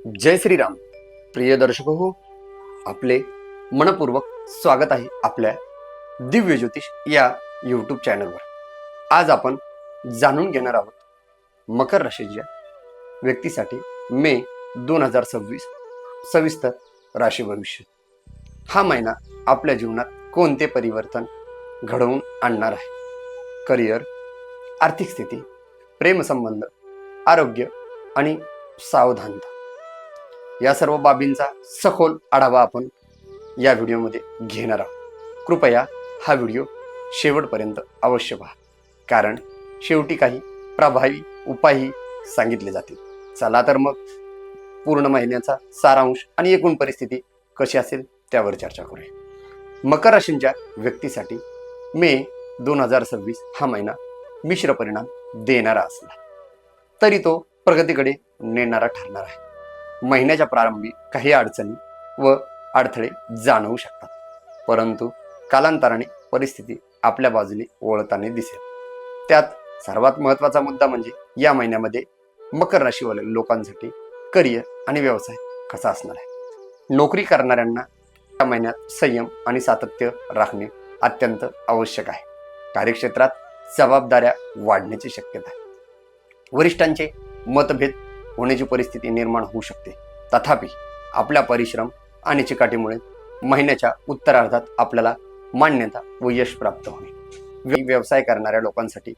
जय श्रीराम. प्रिय दर्शक हो, आपले मनपूर्वक स्वागत आहे आपल्या दिव्य ज्योतिष या यूट्यूब चॅनलवर. आज आपण जाणून घेणार आहोत मकर राशीच्या व्यक्तीसाठी मे 2026 सविस्तर राशी भविष्य. हा महिना आपल्या जीवनात कोणते परिवर्तन घडवून आणणार आहे? करिअर, आर्थिक स्थिती, प्रेमसंबंध, आरोग्य आणि सावधानता या सर्व बाबींचा सखोल आढावा आपण या व्हिडिओमध्ये घेणार आहोत. कृपया हा व्हिडिओ शेवटपर्यंत अवश्य पहा, कारण शेवटी काही प्रभावी उपायही सांगितले जातील. चला तर मग पूर्ण महिन्याचा सारांश आणि एकूण परिस्थिती कशी असेल त्यावर चर्चा करूया. मकर राशीच्या व्यक्तीसाठी मे 2026 हा महिना मिश्र परिणाम देणारा असला तरी तो प्रगतीकडे नेणारा ठरणार आहे. महिन्याच्या प्रारंभी काही अडचणी व अडथळे जाणवू शकतात, परंतु कालांतराने परिस्थिती आपल्या बाजूने वळताना दिसेल. त्यात सर्वात महत्त्वाचा मुद्दा म्हणजे या महिन्यामध्ये मकर राशीवाल्या लोकांसाठी करिअर आणि व्यवसाय कसा असणार आहे. नोकरी करणाऱ्यांना या महिन्यात संयम आणि सातत्य राखणे अत्यंत आवश्यक आहे. कार्यक्षेत्रात जबाबदाऱ्या वाढण्याची शक्यता आहे. वरिष्ठांचे मतभेद होण्याची परिस्थिती निर्माण होऊ शकते. तथापि आपल्या परिश्रम आणि चिकाटीमुळे महिन्याच्या उत्तरार्धात आपल्याला मान्यता व यश प्राप्त होणे. व्यवसाय करणाऱ्या लोकांसाठी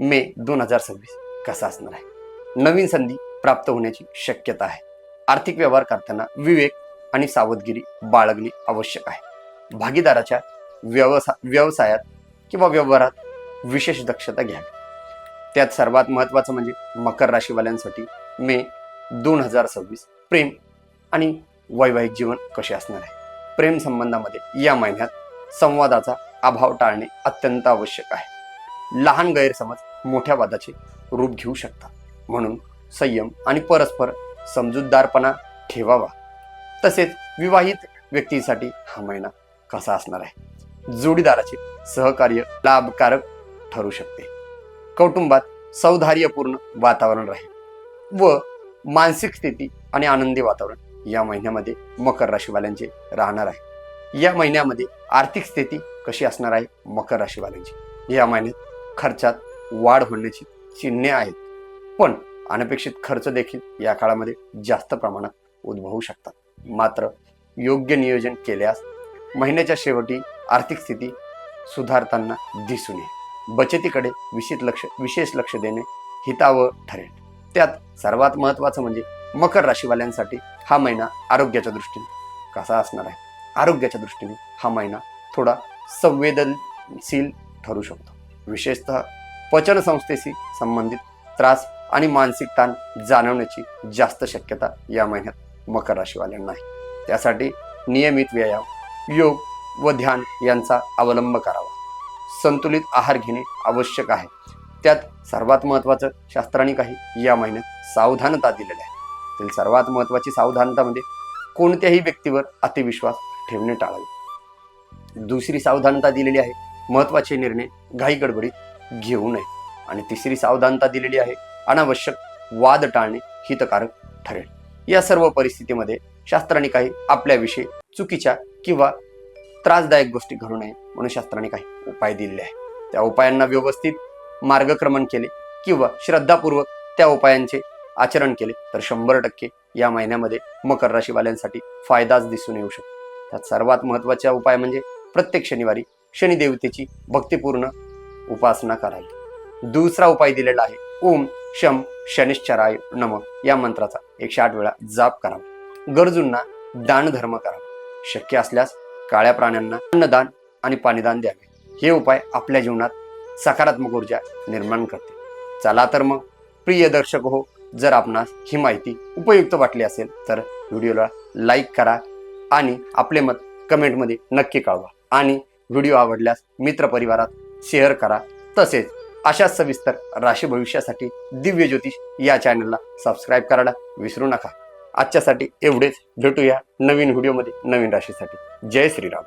मे 2026 कसा असणार आहे? नवीन संधी प्राप्त होण्याची शक्यता आहे. आर्थिक व्यवहार करताना विवेक आणि सावधगिरी बाळगणे आवश्यक आहे. भागीदाराच्या व्यवसायात किंवा व्यवहारात विशेष दक्षता घ्यावी. त्यात सर्वात महत्त्वाचं म्हणजे मकर राशीवाल्यांसाठी मे 2026 प्रेम आणि वैवाहिक जीवन कसे असणार आहे. प्रेम संबंधामध्ये या महिन्यात संवादाचा अभाव टाळणे अत्यंत आवश्यक आहे. लहान गैरसमज मोठ्या वादाचे रूप घेऊ शकतात, म्हणून संयम आणि परस्पर समजूतदारपणा ठेवावा. तसेच विवाहित व्यक्तीसाठी हा महिना कसा असणार आहे? जोडीदाराचे सहकार्य लाभकारक ठरू शकते. कौटुंबात सौहार्दपूर्ण वातावरण राहील व मानसिक स्थिती आणि आनंदी वातावरण या महिन्यामध्ये मकर राशीवाल्यांचे राहणार आहे. या महिन्यामध्ये आर्थिक स्थिती कशी असणार आहे मकर राशीवाल्यांची? या महिन्यात खर्चात वाढ होण्याची चिन्हे आहेत, पण अनपेक्षित खर्च देखील या काळामध्ये जास्त प्रमाणात उद्भवू शकतात. मात्र योग्य नियोजन केल्यास महिन्याच्या शेवटी आर्थिक स्थिती सुधारताना दिसून येईल. बचतीकडे विशेष लक्ष देणे हितावह ठरेल. त्यात सर्वात महत्त्वाचं म्हणजे मकर राशीवाल्यांसाठी हा महिना आरोग्याच्या दृष्टीने कसा असणार आहे? आरोग्याच्या दृष्टीने हा महिना थोडा संवेदनशील ठरू शकतो. विशेषतः पचन संस्थेशी संबंधित त्रास आणि मानसिक ताण जाणवण्याची जास्त शक्यता या महिन्यात मकर राशीवाल्यांना आहे. त्यासाठी नियमित व्यायाम, योग व ध्यान यांचा अवलंब करावा. संतुलित आहार घेणे आवश्यक आहे. त्यात सर्वात महत्त्वाचं शास्त्रांनी काही या महिन्यात सावधानता दिलेली आहे. त्यातील सर्वात महत्त्वाची सावधानतामध्ये कोणत्याही व्यक्तीवर अतिविश्वास ठेवणे टाळावे. दुसरी सावधानता दिलेली आहे महत्त्वाचे निर्णय घाई गडबडीत घेऊ नये. आणि तिसरी सावधानता दिलेली आहे अनावश्यक वाद टाळणे हितकारक ठरेल. या सर्व परिस्थितीमध्ये शास्त्रांनी काही आपल्याविषयी चुकीच्या किंवा त्रासदायक गोष्टी घडू नये म्हणून शास्त्रांनी काही उपाय दिलेले आहेत. त्या उपायांना व्यवस्थित मार्गक्रमण केले किंवा श्रद्धापूर्वक त्या उपायांचे आचरण केले तर 100% या महिन्यामध्ये मकर राशीवाल्यांसाठी फायदाच दिसून येऊ शकतो. त्यात सर्वात महत्त्वाचा उपाय म्हणजे प्रत्येक शनिवारी शनिदेवतेची भक्तिपूर्ण उपासना करावी. दुसरा उपाय दिलेला आहे ओम शम शनिश्चराय नमः या मंत्राचा 108 वेळा जाप करावा. गरजूंना दानधर्म करावा. शक्य असल्यास काळ्या प्राण्यांना अन्नदान आणि पाणीदान द्यावे. हे उपाय आपल्या जीवनात सकारात्मक ऊर्जा निर्माण करते. चला तर मग प्रिय दर्शक हो, जर आपणास ही माहिती उपयुक्त वाटली असेल तर व्हिडिओला लाईक करा आणि आपले मत कमेंटमध्ये नक्की कळवा. आणि व्हिडिओ आवडल्यास मित्रपरिवारात शेअर करा. तसेच अशाच सविस्तर राशी भविष्यासाठी दिव्य ज्योतिष या चॅनलला सबस्क्राईब करायला विसरू नका. आजच्यासाठी एवढेच. भेटूया नवीन व्हिडिओमध्ये नवीन राशीसाठी. जय श्रीराम.